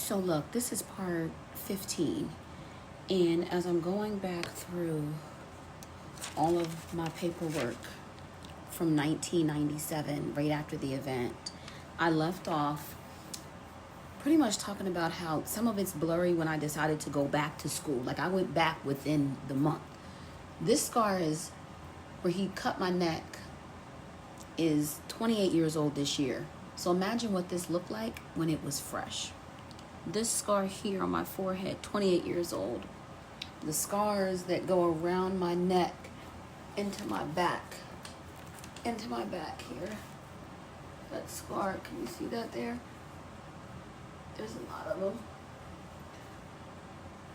So look, this is part 15. And as I'm going back through all of my paperwork from 1997, right after the event, I left off pretty much talking about how some of it's blurry when I decided to go back to school. Like I went back within the month. This scar is where he cut my neck is 28 years old this year. So imagine what this looked like when it was fresh. This scar here on my forehead, 28 years old. The scars that go around my neck into my back here. That scar, can you see that there? There's a lot of them.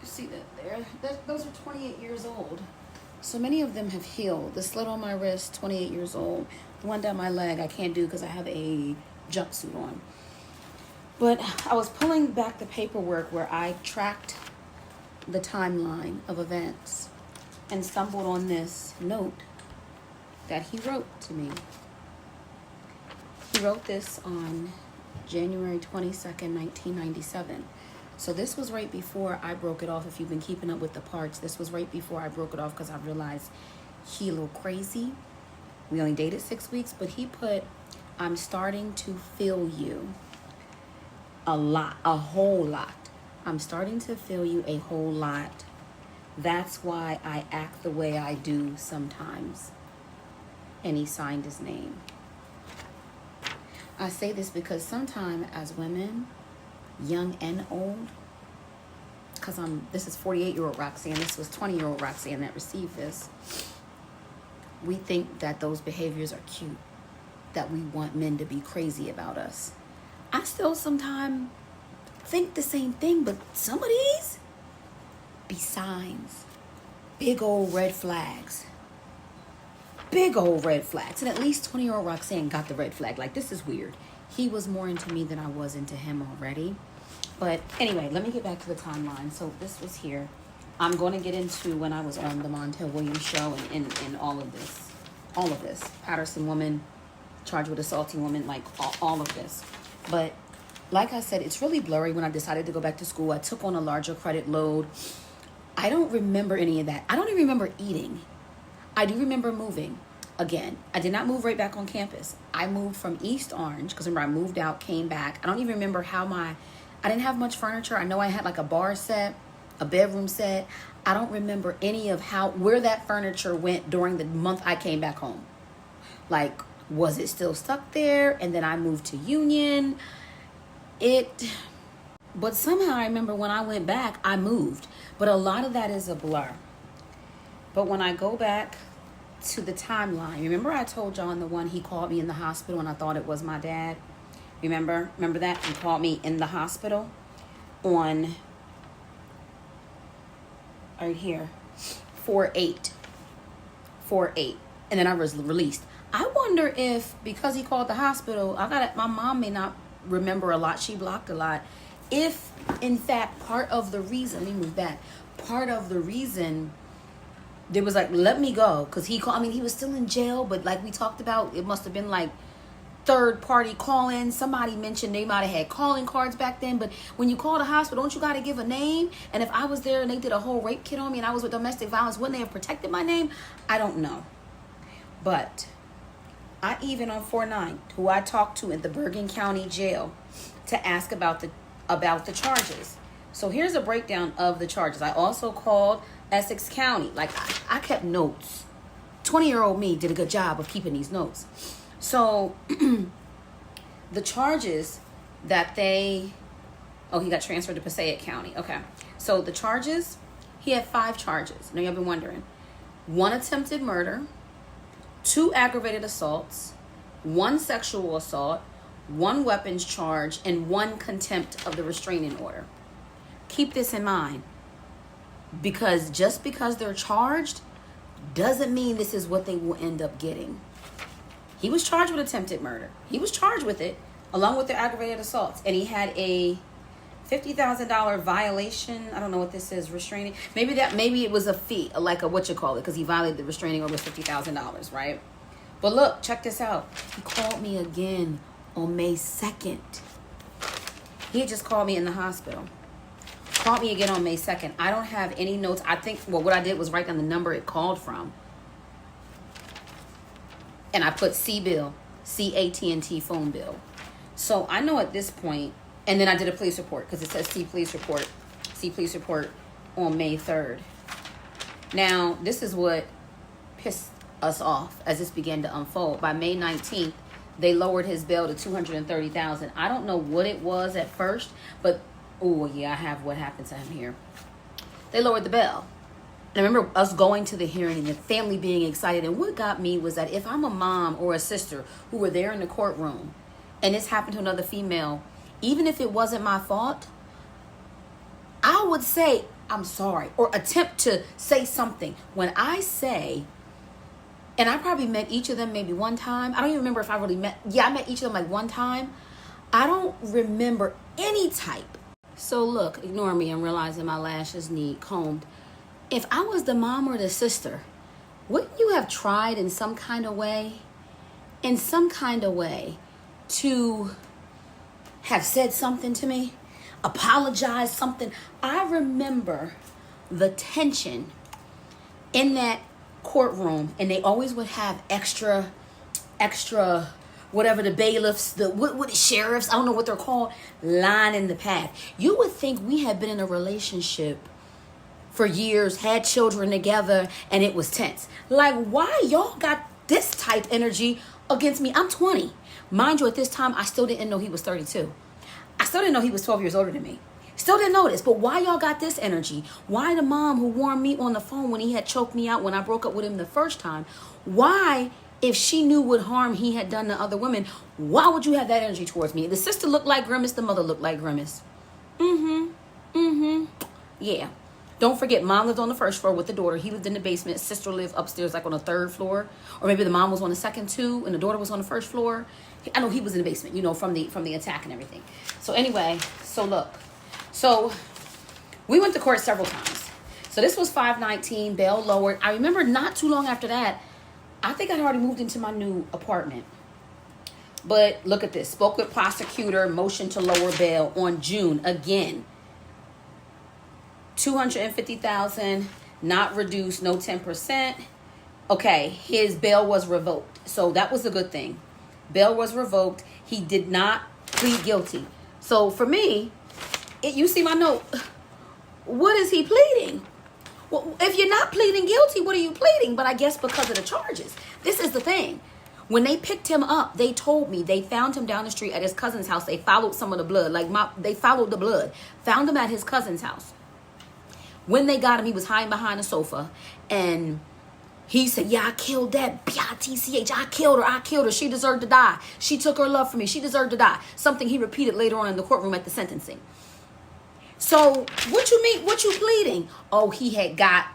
You see that there? Those are 28 years old. So many of them have healed. The slit on my wrist, 28 years old. The one down my leg, I can't do because I have a jumpsuit on. But I was pulling back the paperwork where I tracked the timeline of events and stumbled on this note that he wrote to me. He wrote this on January 22nd, 1997. So this was right before I broke it off. If you've been keeping up with the parts, this was right before I broke it off because I realized he a little crazy. We only dated 6 weeks, but he put, "I'm starting to feel you a whole lot. I'm starting to feel you a whole lot. That's why I act the way I do sometimes." And he signed his name. I say this because sometimes as women, young and old, because this is 48-year-old Roxanne, this was 20-year-old Roxanne that received this, we think that those behaviors are cute, that we want men to be crazy about us. I still sometimes think the same thing, but some of these be signs. Big old red flags. Big old red flags. And at least 20-year-old Roxanne got the red flag. Like, this is weird. He was more into me than I was into him already. But anyway, let me get back to the timeline. So this was here. I'm going to get into when I was on the Montel Williams show and all of this. All of this. Patterson woman, charged with assaulting woman, like all of this. But like I said, it's really blurry when I decided to go back to school. I took on a larger credit load. I don't remember any of that. I don't even remember eating. I do remember moving. Again, I did not move right back on campus. I moved from East Orange, because remember I moved out, came back. I don't even remember I didn't have much furniture. I know I had like a bar set, a bedroom set. I don't remember any of where that furniture went during the month I came back home. Like, was it still stuck there? And then I moved to Union. But somehow I remember when I went back, I moved. But a lot of that is a blur. But when I go back to the timeline, remember I told y'all in the one he called me in the hospital and I thought it was my dad? Remember that? He called me in the hospital on, right here, 4/8. 4/8. And then I was released. I wonder if, because he called the hospital, my mom may not remember a lot. She blocked a lot. If, in fact, part of the reason, let me move back, part of the reason there was like, let me go, because he was still in jail, but like we talked about, it must have been like third party call-in. Somebody mentioned they might have had calling cards back then, but when you call the hospital, don't you got to give a name? And if I was there and they did a whole rape kit on me and I was with domestic violence, wouldn't they have protected my name? I don't know. But I even on 4/9, who I talked to in the Bergen County Jail to ask about the charges. So here's a breakdown of the charges. I also called Essex County. Like, I kept notes. 20-year-old me did a good job of keeping these notes. So the charges that he got transferred to Passaic County. Okay. So the charges, he had 5 charges. Now, y'all been wondering. 1 attempted murder, 2 aggravated assaults, 1 sexual assault, 1 weapons charge, and 1 contempt of the restraining order. Keep this in mind, because just because they're charged doesn't mean this is what they will end up getting. He was charged with attempted murder. He was charged with it along with the aggravated assaults, and he had a $50,000 violation. I don't know what this is, restraining. Maybe it was a fee, like because he violated the restraining order was $50,000, right? But look, check this out. He called me again on May 2nd. He had just called me in the hospital. Called me again on May 2nd. I don't have any notes. I think, well, what I did was write down the number it called from. And I put C bill, C-A-T-N-T phone bill. So I know at this point, and then I did a police report because it says C police report on May 3rd. Now, this is what pissed us off as this began to unfold. By May 19th, they lowered his bail to $230,000. I don't know what it was at first, but oh yeah, I have what happened to him here. They lowered the bail. And I remember us going to the hearing and the family being excited. And what got me was that if I'm a mom or a sister who were there in the courtroom and this happened to another female, even if it wasn't my fault, I would say, I'm sorry, or attempt to say something. When I say, and I probably met each of them maybe one time. I don't even remember if I really met. Yeah, I met each of them like one time. I don't remember any type. So look, ignore me. I'm realizing my lashes need combed. If I was the mom or the sister, wouldn't you have tried in some kind of way to have said something to me? Apologize, something. I remember the tension in that courtroom, and they always would have extra, whatever the bailiffs, what the sheriffs, I don't know what they're called, lining the path. You would think we had been in a relationship for years, had children together, and it was tense. Like, why y'all got this type energy against me? I'm 20. Mind you, at this time, I still didn't know he was 32. I still didn't know he was 12 years older than me. Still didn't know this, but why y'all got this energy? Why the mom who warned me on the phone when he had choked me out when I broke up with him the first time? Why, if she knew what harm he had done to other women, why would you have that energy towards me? The sister looked like Grimace, the mother looked like Grimace. Yeah. Don't forget, mom lived on the first floor with the daughter. He lived in the basement. Sister lived upstairs, like on the third floor. Or maybe the mom was on the second too, and the daughter was on the first floor. I know he was in the basement, you know, from the attack and everything. So anyway, so look. So we went to court several times. So this was 5/19, bail lowered. I remember not too long after that, I think I'd already moved into my new apartment. But look at this. Spoke with prosecutor, motion to lower bail on June again. $250,000, not reduced, no 10%. Okay, his bail was revoked. So that was a good thing. Bail was revoked. He did not plead guilty. So for me, you see my note. What is he pleading? Well, if you're not pleading guilty, what are you pleading? But I guess because of the charges. This is the thing. When they picked him up, they told me they found him down the street at his cousin's house. They followed some of the blood. They followed the blood. Found him at his cousin's house. When they got him, he was hiding behind a sofa. And he said, yeah, I killed that B-I-T-C-H. I killed her. She deserved to die. She took her love from me. She deserved to die. Something he repeated later on in the courtroom at the sentencing. So what you mean? What you pleading? Oh, he had gotten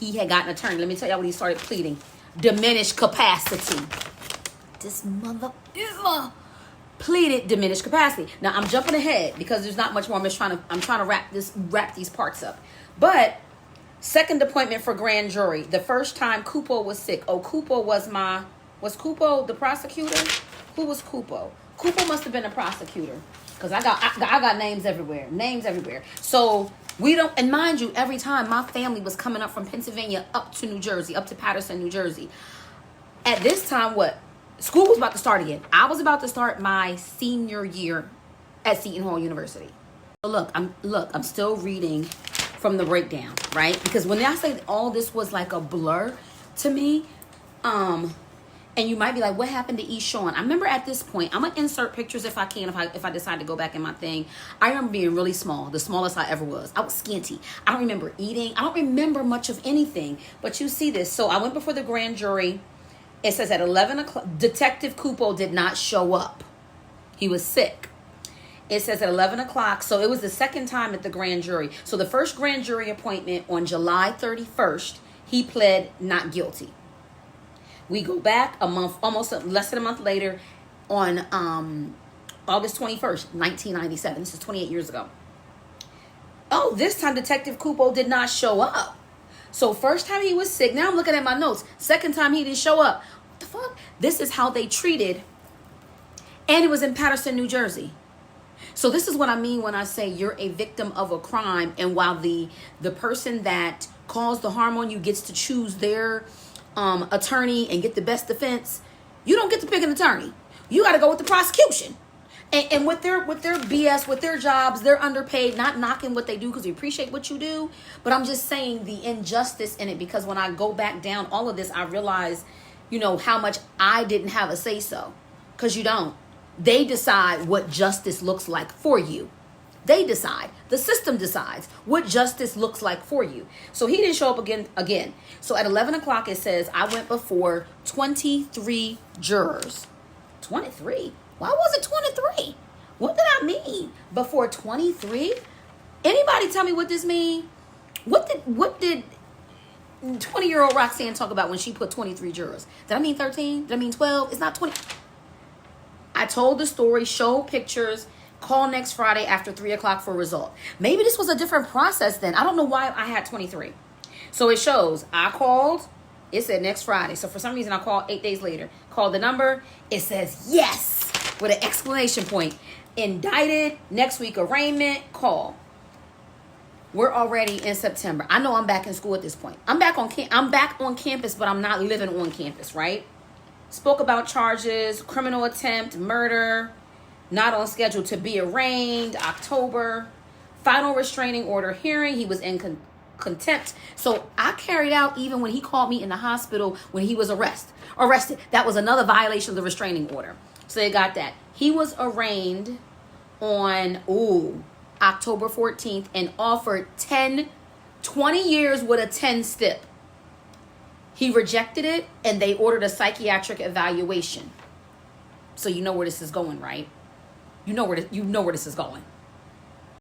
an attorney. Let me tell you what he started pleading. Diminished capacity. This mother pleaded diminished capacity. Now I'm jumping ahead because there's not much more. I'm trying to wrap these parts up. But second appointment for grand jury. The first time Cupo was sick. Oh, Cupo was Cupo the prosecutor? Who was Cupo? Cupo must have been a prosecutor. Because I got names everywhere. So we don't, and mind you, every time my family was coming up from Pennsylvania up to New Jersey, up to Paterson, New Jersey. At this time, school was about to start again. I was about to start my senior year at Seton Hall University. So I'm still reading from the breakdown, right? Because when I say all this was like a blur to me, and you might be like, what happened to Eshawn? I remember at this point, I'm going to insert pictures if I can, if I decide to go back in my thing. I remember being really small, the smallest I ever was. I was skinty. I don't remember eating. I don't remember much of anything. But you see this. So I went before the grand jury. It says at 11 o'clock, Detective Cupo did not show up. He was sick. It says at 11 o'clock. So it was the second time at the grand jury. So the first grand jury appointment on July 31st, he pled not guilty. We go back a month, almost less than a month later on August 21st, 1997. This is 28 years ago. Oh, this time Detective Cupo did not show up. So first time he was sick. Now I'm looking at my notes. Second time he didn't show up. What the fuck? This is how they treated. And it was in Paterson, New Jersey. So this is what I mean when I say you're a victim of a crime, and while the person that caused the harm on you gets to choose their attorney and get the best defense, you don't get to pick an attorney. You got to go with the prosecution. And with their BS, with their jobs, they're underpaid. Not knocking what they do, because we appreciate what you do, but I'm just saying the injustice in it, because when I go back down all of this, I realize, how much I didn't have a say so, because you don't. They decide what justice looks like for you. They decide. The system decides what justice looks like for you. So he didn't show up again. So at 11 o'clock, it says, I went before 23 jurors. 23? Why was it 23? What did I mean? Before 23? Anybody tell me what this means? What did 20-year-old Roxanne talk about when she put 23 jurors? Did I mean 13? Did I mean 12? It's not 20. I told the story, showed pictures, call next Friday after 3 o'clock for a result. Maybe this was a different process then. I don't know why I had 23. So it shows I called. It said next Friday. So for some reason I called 8 days later. Called the number. It says yes with an exclamation point. Indicted. Next week arraignment. Call. We're already in September. I know I'm back in school at this point. I'm back on campus, but I'm not living on campus, right? Spoke about charges, criminal attempt, murder, not on schedule to be arraigned, October. Final restraining order hearing. He was in contempt. So I carried out even when he called me in the hospital when he was arrested. That was another violation of the restraining order. So they got that. He was arraigned on October 14th and offered 20 years with a 10 stip. He rejected it, and they ordered a psychiatric evaluation. So you know where this is going, right? You know where this is going.